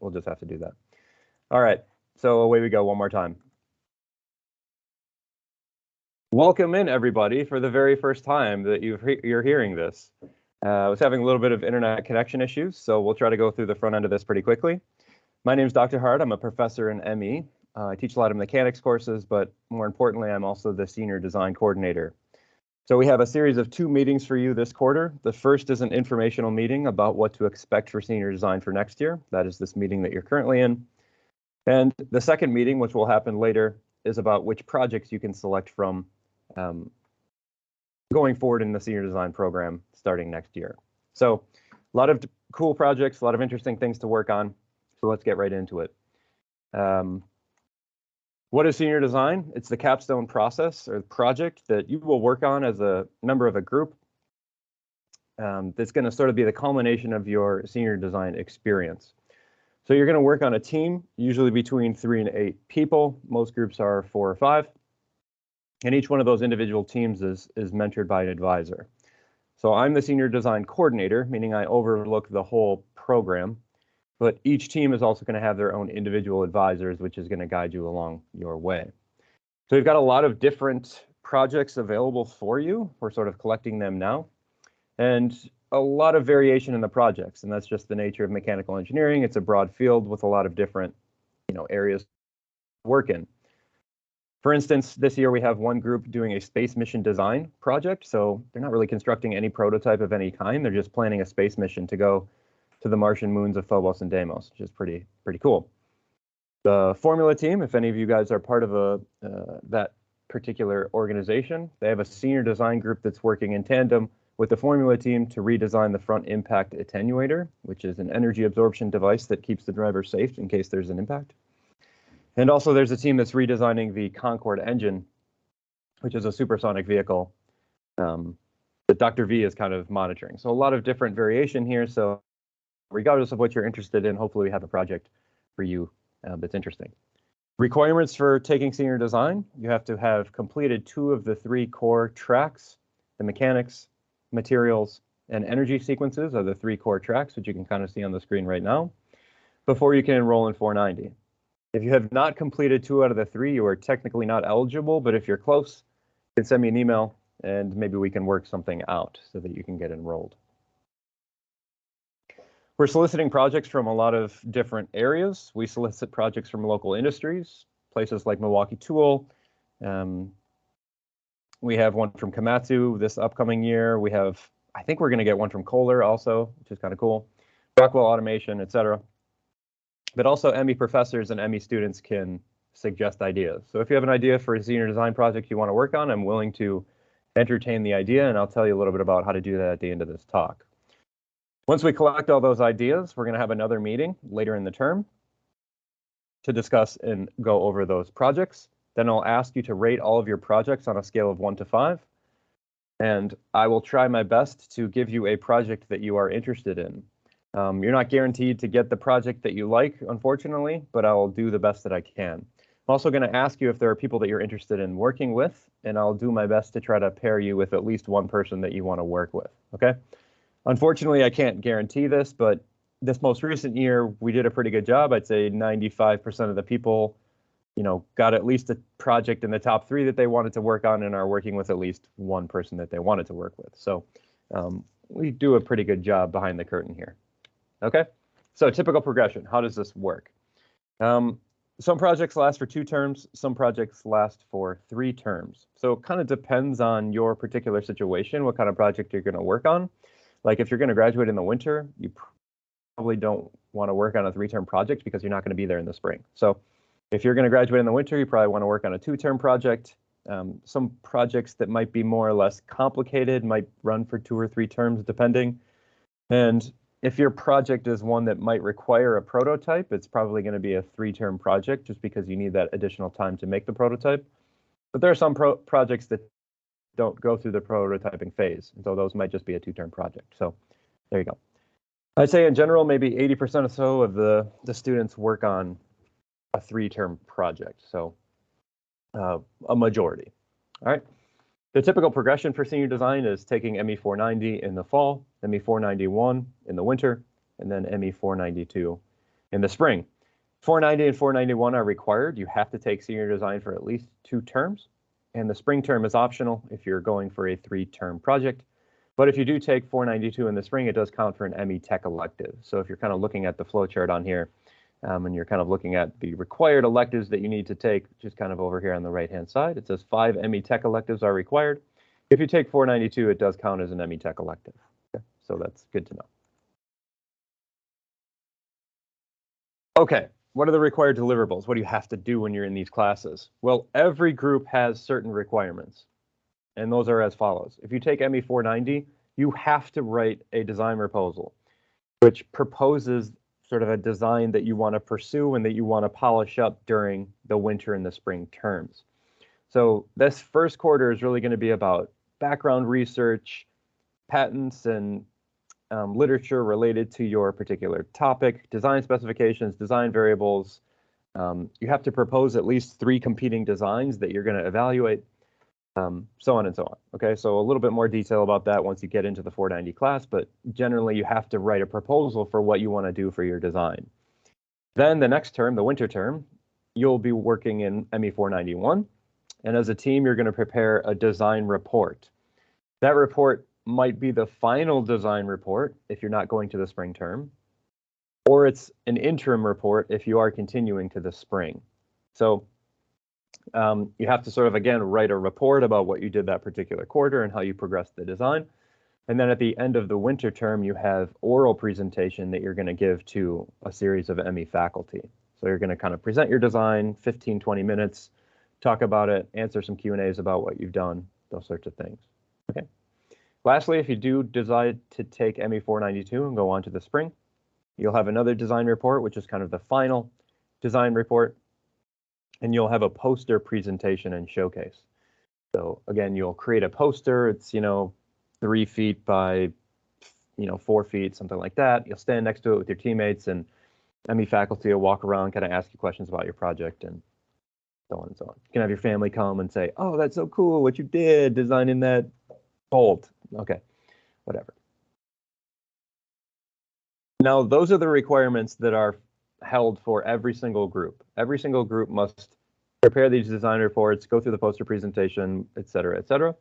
we'll just have to do that. All right, so away we go one more time. Welcome in, everybody, for the very first time that you're hearing this. I was having a little bit of internet connection issues, so we'll try to go through the front end of this pretty quickly. My name is Dr. Hart. I'm a professor in ME. I teach a lot of mechanics courses, but more importantly, I'm also the senior design coordinator. So we have a series of 2 meetings for you this quarter. The first is an informational meeting about what to expect for senior design for next year. That is this meeting that you're currently in. And the second meeting, which will happen later, is about which projects you can select from going forward in the senior design program starting next year. So a lot of cool projects, a lot of interesting things to work on. So let's get right into it. What is senior design? It's the capstone process or project that you will work on as a member of a group. That's going to sort of be the culmination of your senior design experience. So you're going to work on a team, usually between 3 and 8 people. Most groups are 4 or 5. And each one of those individual teams is mentored by an advisor. So I'm the senior design coordinator, meaning I overlook the whole program, but each team is also going to have their own individual advisors, which is going to guide you along your way. So we've got a lot of different projects available for you. We're sort of collecting them now, and a lot of variation in the projects, and that's just the nature of mechanical engineering. It's a broad field with a lot of different, areas to work in. For instance, this year we have one group doing a space mission design project. So they're not really constructing any prototype of any kind. They're just planning a space mission to go to the Martian moons of Phobos and Deimos, which is pretty cool. The formula team, if any of you guys are part of that particular organization, they have a senior design group that's working in tandem with the formula team to redesign the front impact attenuator, which is an energy absorption device that keeps the driver safe in case there's an impact. And also there's a team that's redesigning the Concorde engine, which is a supersonic vehicle that Dr. V is kind of monitoring. So a lot of different variation here. So regardless of what you're interested in, hopefully we have a project for you that's interesting. Requirements for taking senior design: you have to have completed 2 of the 3 core tracks. The mechanics, materials, and energy sequences are the 3 core tracks, which you can kind of see on the screen right now, before you can enroll in 490. If you have not completed 2 out of the 3, you are technically not eligible, but if you're close, you can send me an email and maybe we can work something out so that you can get enrolled. We're soliciting projects from a lot of different areas. We solicit projects from local industries, places like Milwaukee Tool. We have one from Komatsu this upcoming year. I think we're going to get one from Kohler also, which is kind of cool. Rockwell Automation, etc. But also ME professors and ME students can suggest ideas. So if you have an idea for a senior design project you want to work on, I'm willing to entertain the idea, and I'll tell you a little bit about how to do that at the end of this talk. Once we collect all those ideas, we're going to have another meeting later in the term to discuss and go over those projects. Then I'll ask you to rate all of your projects on a scale of 1 to 5. And I will try my best to give you a project that you are interested in. You're not guaranteed to get the project that you like, unfortunately, but I'll do the best that I can. I'm also going to ask you if there are people that you're interested in working with, and I'll do my best to try to pair you with at least one person that you want to work with, okay? Unfortunately, I can't guarantee this, but this most recent year, we did a pretty good job. I'd say 95% of the people, got at least a project in the top 3 that they wanted to work on and are working with at least one person that they wanted to work with. So we do a pretty good job behind the curtain here. Okay, so typical progression. How does this work? Some projects last for 2 terms. Some projects last for 3 terms. So it kind of depends on your particular situation, what kind of project you're going to work on. Like if you're going to graduate in the winter, you probably don't want to work on a 3-term project because you're not going to be there in the spring. So if you're going to graduate in the winter, you probably want to work on a 2-term project. Some projects that might be more or less complicated might run for 2 or 3 terms depending. And if your project is one that might require a prototype, it's probably going to be a 3-term project just because you need that additional time to make the prototype. But there are some projects that don't go through the prototyping phase, and so those might just be a 2-term project. So there you go. I'd say in general, maybe 80% or so of the students work on a 3-term project, so a majority. All right. The typical progression for senior design is taking ME 490 in the fall, ME 491 in the winter, and then ME 492 In the spring, 490 and 491 are required. You have to take senior design for at least 2 terms, and the spring term is optional if you're going for a 3-term project. But if you do take 492 in the spring, it does count for an ME Tech elective. So if you're kind of looking at the flow chart on here, and you're kind of looking at the required electives that you need to take, which is kind of over here on the right-hand side, it says 5 ME Tech electives are required. If you take 492, it does count as an ME Tech elective. Okay, so that's good to know. Okay, what are the required deliverables? What do you have to do when you're in these classes? Well, every group has certain requirements, and those are as follows. If you take ME 490, you have to write a design proposal, which proposes sort of a design that you want to pursue and that you want to polish up during the winter and the spring terms. So this first quarter is really going to be about background research, patents, and literature related to your particular topic, design specifications, design variables. You have to propose at least 3 competing designs that you're going to evaluate, so on and so on. Okay, so a little bit more detail about that once you get into the 490 class, but generally you have to write a proposal for what you want to do for your design. Then the next term, the winter term, you'll be working in ME 491, and as a team, you're going to prepare a design report. That report might be the final design report if you're not going to the spring term, or it's an interim report if you are continuing to the spring. So you have to sort of, again, write a report about what you did that particular quarter and how you progressed the design. And then at the end of the winter term, you have oral presentation that you're going to give to a series of ME faculty. So you're going to kind of present your design, 15, 20 minutes, talk about it, answer some Q&As about what you've done, those sorts of things. Okay. Lastly, if you do decide to take ME 492 and go on to the spring, you'll have another design report, which is kind of the final design report. And you'll have a poster presentation and showcase. So again, you'll create a poster. It's, 3 feet by, 4 feet, something like that. You'll stand next to it with your teammates, and ME faculty will walk around, kind of ask you questions about your project and so on and so on. You can have your family come and say, "Oh, that's so cool what you did designing that bolt." Okay, whatever. Now, those are the requirements that are held for every single group. Every single group must prepare these design reports, go through the poster presentation, et cetera, et cetera.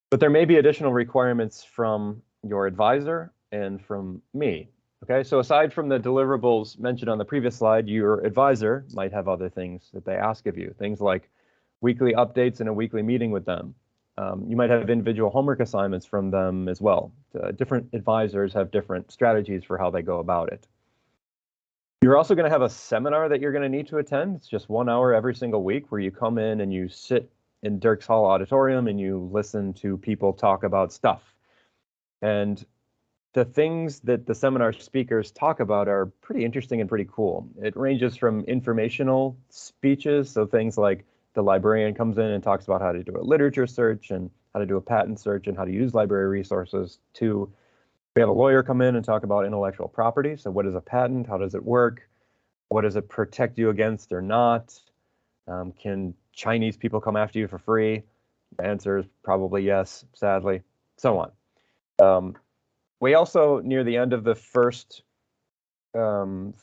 But there may be additional requirements from your advisor and from me. Okay, so aside from the deliverables mentioned on the previous slide, your advisor might have other things that they ask of you, things like weekly updates and a weekly meeting with them. You might have individual homework assignments from them as well. Different advisors have different strategies for how they go about it. You're also going to have a seminar that you're going to need to attend. It's just 1 hour every single week where you come in and you sit in Dirks Hall Auditorium and you listen to people talk about stuff. And the things that the seminar speakers talk about are pretty interesting and pretty cool. It ranges from informational speeches, so things like the librarian comes in and talks about how to do a literature search and how to do a patent search and how to use library resources, to we have a lawyer come in and talk about intellectual property. So what is a patent? How does it work? What does it protect you against or not? Can Chinese people come after you for free? The answer is probably yes, sadly, so on. We also, near the end of the first term,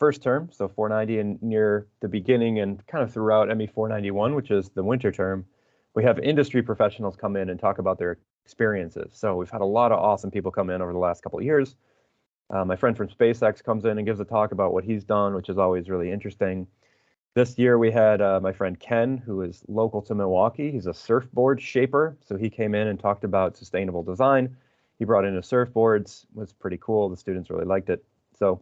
so 490, and near the beginning and kind of throughout ME 491, which is the winter term, we have industry professionals come in and talk about their experiences. So we've had a lot of awesome people come in over the last couple of years. My friend from SpaceX comes in and gives a talk about what he's done, which is always really interesting. This year we had my friend Ken, who is local to Milwaukee. He's a surfboard shaper. So he came in and talked about sustainable design. He brought in his surfboards. It was pretty cool. The students really liked it. So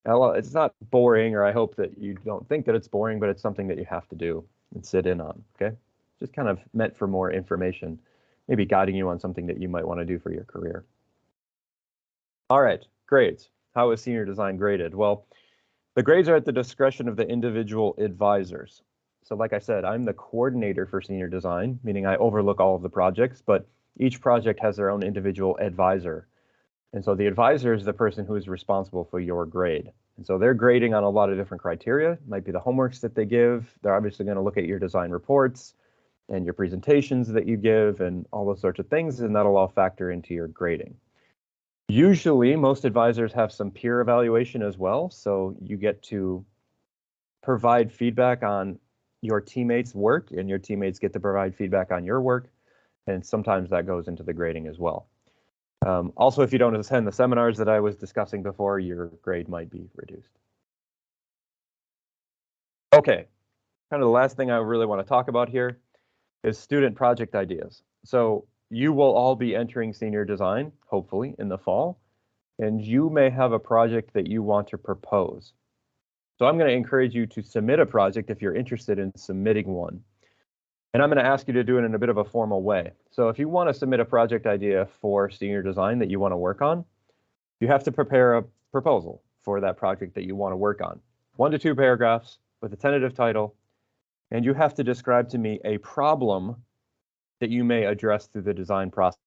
it's not boring, or I hope that you don't think that it's boring, but it's something that you have to do and sit in on, okay? Just kind of meant for more information, maybe guiding you on something that you might want to do for your career. All right, grades. How is senior design graded? Well, the grades are at the discretion of the individual advisors. So like I said, I'm the coordinator for senior design, meaning I overlook all of the projects, but each project has their own individual advisor. And so the advisor is the person who is responsible for your grade. And so they're grading on a lot of different criteria. It might be the homeworks that they give. They're obviously going to look at your design reports and your presentations that you give and all those sorts of things, and that'll all factor into your grading. Usually, most advisors have some peer evaluation as well, so you get to provide feedback on your teammates' work, and your teammates get to provide feedback on your work, and sometimes that goes into the grading as well. Also, if you don't attend the seminars that I was discussing before, your grade might be reduced. Okay, kind of the last thing I really want to talk about here is student project ideas. So you will all be entering senior design, hopefully, in the fall, and you may have a project that you want to propose. So I'm going to encourage you to submit a project if you're interested in submitting one. And I'm going to ask you to do it in a bit of a formal way. So if you want to submit a project idea for senior design that you want to work on, you have to prepare a proposal for that project that you want to work on. 1 to 2 paragraphs with a tentative title, and you have to describe to me a problem that you may address through the design process.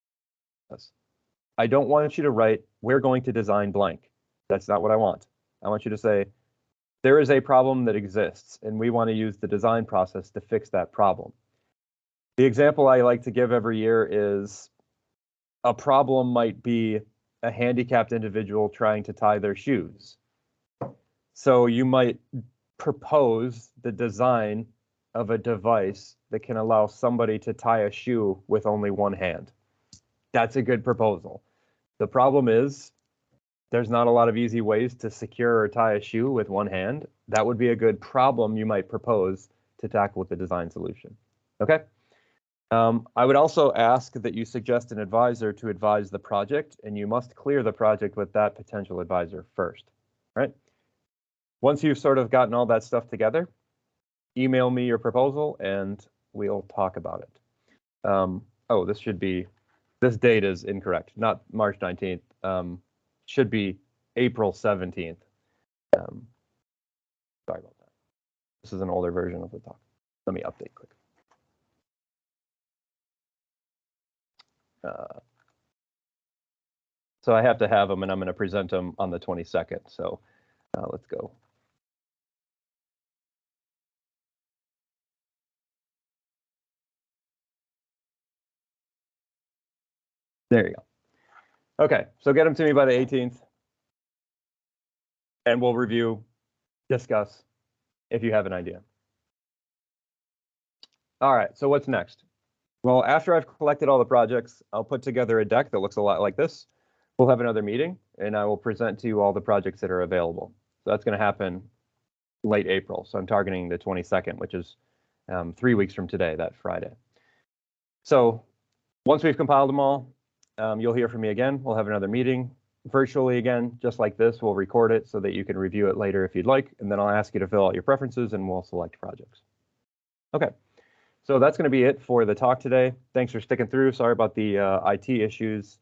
I don't want you to write, "We're going to design blank." That's not what I want. I want you to say, there is a problem that exists, and we want to use the design process to fix that problem. The example I like to give every year is a problem might be a handicapped individual trying to tie their shoes. So you might propose the design of a device that can allow somebody to tie a shoe with only one hand. That's a good proposal. The problem is there's not a lot of easy ways to secure or tie a shoe with one hand. That would be a good problem you might propose to tackle with the design solution. Okay. I would also ask that you suggest an advisor to advise the project, and you must clear the project with that potential advisor first, right? Once you've sort of gotten all that stuff together, email me your proposal and we'll talk about it. Oh, this date is incorrect, not March 19th. Should be April 17th. Sorry about that. This is an older version of the talk. Let me update quick. So I have to have them, and I'm going to present them on the 22nd. So let's go. There you go. Okay, so get them to me by the 18th, and we'll review, discuss, if you have an idea. All right, so what's next? Well, after I've collected all the projects, I'll put together a deck that looks a lot like this. We'll have another meeting, and I will present to you all the projects that are available. So that's going to happen late April. So I'm targeting the 22nd, which is 3 weeks from today, that Friday. So once we've compiled them all, you'll hear from me again. We'll have another meeting virtually again, just like this. We'll record it so that you can review it later if you'd like, and then I'll ask you to fill out your preferences and we'll select projects. Okay. So that's going to be it for the talk today. Thanks for sticking through. Sorry about the IT issues.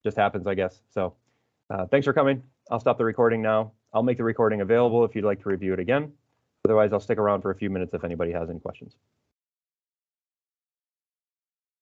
Just happens, I guess. So thanks for coming. I'll stop the recording now. I'll make the recording available if you'd like to review it again. Otherwise, I'll stick around for a few minutes if anybody has any questions.